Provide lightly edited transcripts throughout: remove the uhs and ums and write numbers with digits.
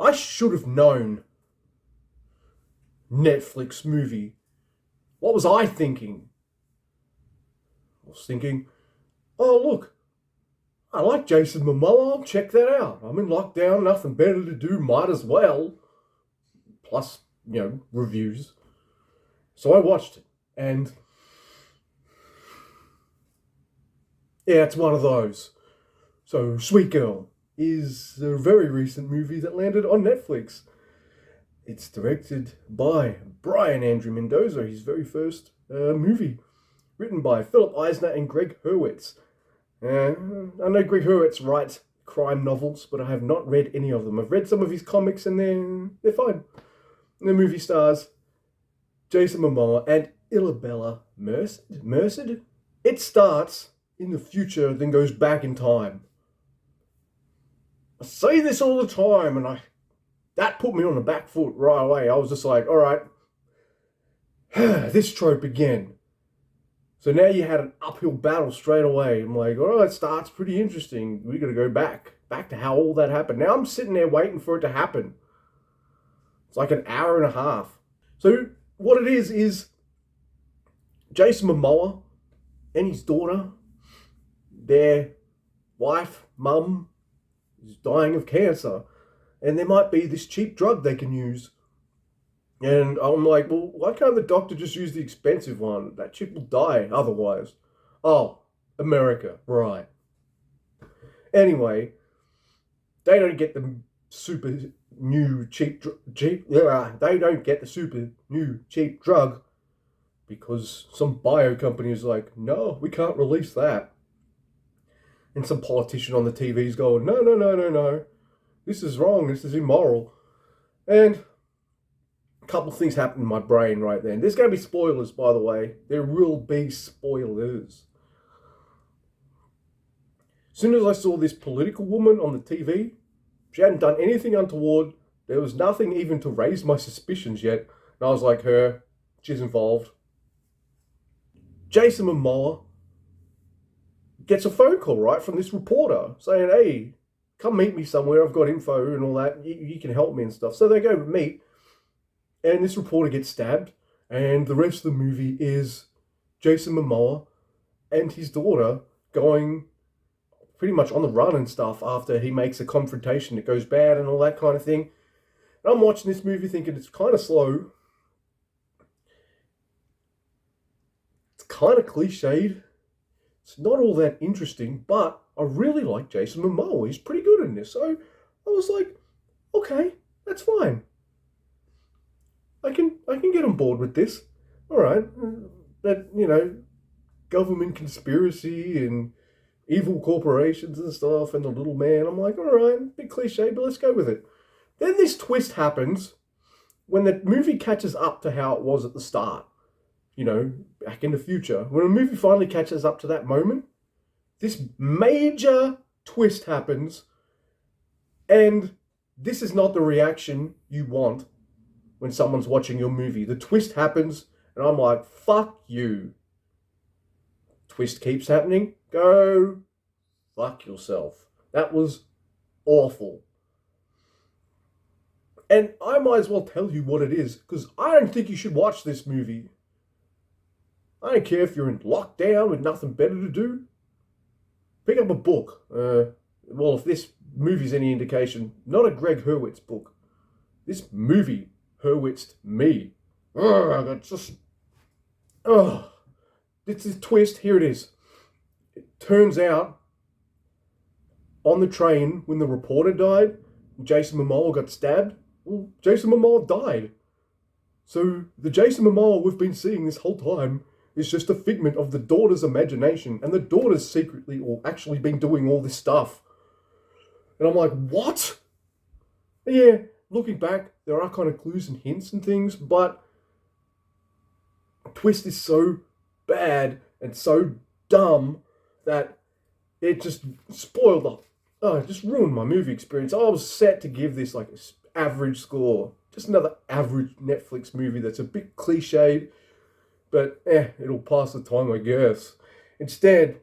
I should have known. Netflix movie. What was I thinking? I was thinking, oh look, I like Jason Momoa, I'll check that out. I'm in lockdown, nothing better to do, might as well. Plus, reviews. So I watched it, and yeah, it's one of those. So, Sweet Girl is a very recent movie that landed on Netflix. It's directed by Brian Andrew Mendoza, his very first movie. Written by Philip Eisner and Greg Hurwitz. I know Greg Hurwitz writes crime novels, but I have not read any of them. I've read some of his comics and they're fine. The movie stars Jason Momoa and Isabella Merced. It starts in the future, then goes back in time. I say this all the time, and that put me on the back foot right away. I was just like, all right, this trope again. So now you had an uphill battle straight away. I'm like, oh, it starts pretty interesting. We got to go back to how all that happened. Now I'm sitting there waiting for it to happen. It's like an hour and a half. So what it is Jason Momoa and his daughter, their wife, mum, is dying of cancer. And there might be this cheap drug they can use. And I'm like, well, why can't the doctor just use the expensive one? That chick will die otherwise. Oh, America, right. Anyway, they don't get the super new cheap they don't get the super new cheap drug because some bio company is like, no, we can't release that. And some politician on the TV is going, no. This is wrong. This is immoral. And a couple of things happen in my brain right then. There's going to be spoilers, by the way. There will be spoilers. As soon as I saw this political woman on the TV, she hadn't done anything untoward. There was nothing even to raise my suspicions yet. And I was like, she's involved. Jason Momoa gets a phone call, right, from this reporter saying, hey, come meet me somewhere. I've got info and all that. You can help me and stuff. So they go meet. And this reporter gets stabbed, and the rest of the movie is Jason Momoa and his daughter going pretty much on the run and stuff after he makes a confrontation that goes bad and all that kind of thing. And I'm watching this movie thinking it's kind of slow. It's kind of cliched. It's not all that interesting, but I really like Jason Momoa. He's pretty good in this. So I was like, okay, that's fine. I can get on board with this. All right. But, government conspiracy and evil corporations and stuff and the little man. I'm like, all right, bit cliche, but let's go with it. Then this twist happens when the movie catches up to how it was at the start. Back in the future. When a movie finally catches up to that moment, this major twist happens, and this is not the reaction you want when someone's watching your movie. The twist happens, and I'm like, fuck you. Twist keeps happening. Go fuck yourself. That was awful. And I might as well tell you what it is, because I don't think you should watch this movie. I don't care if you're in lockdown with nothing better to do. Pick up a book. Well, if this movie's any indication, not a Greg Hurwitz book. This movie Hurwitzed me. It's a twist. Here it is. It turns out, on the train, when the reporter died, Jason Momoa got stabbed, well, Jason Momoa died. So the Jason Momoa we've been seeing this whole time is just a figment of the daughter's imagination, and the daughter's secretly or actually been doing all this stuff. And I'm like, what? And yeah, looking back, there are kind of clues and hints and things, but the twist is so bad and so dumb that it just spoiled it just ruined my movie experience. I was set to give this like an average score. Just another average Netflix movie that's a bit cliched, but it'll pass the time, I guess. Instead,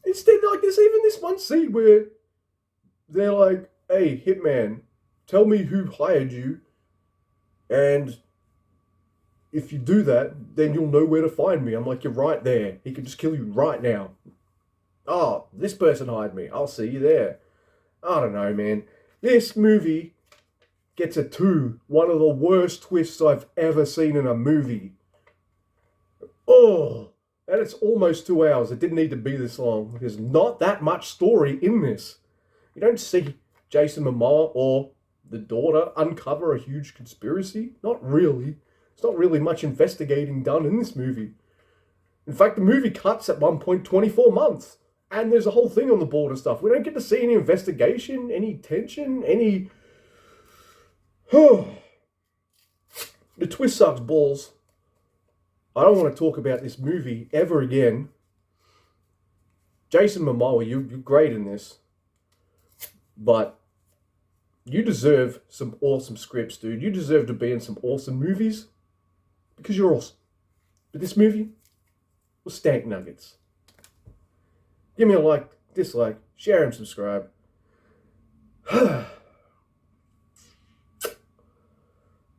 like there's even this one scene where they're like, hey, hitman, tell me who hired you, and if you do that, then you'll know where to find me. I'm like, you're right there. He could just kill you right now. Oh, this person hired me. I'll see you there. I don't know, man. This movie gets a 2. One of the worst twists I've ever seen in a movie. Oh, and it's almost 2 hours. It didn't need to be this long. There's not that much story in this. You don't see Jason Momoa or the daughter uncover a huge conspiracy. Not really. There's not really much investigating done in this movie. In fact, the movie cuts at one point 24 months. And there's a whole thing on the border stuff. We don't get to see any investigation, any tension, any... the twist sucks balls. I don't want to talk about this movie ever again. Jason Momoa, you're great in this. But you deserve some awesome scripts, dude. You deserve to be in some awesome movies. Because you're awesome. But this movie was stank nuggets. Give me a like, dislike, share and subscribe.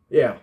Yeah.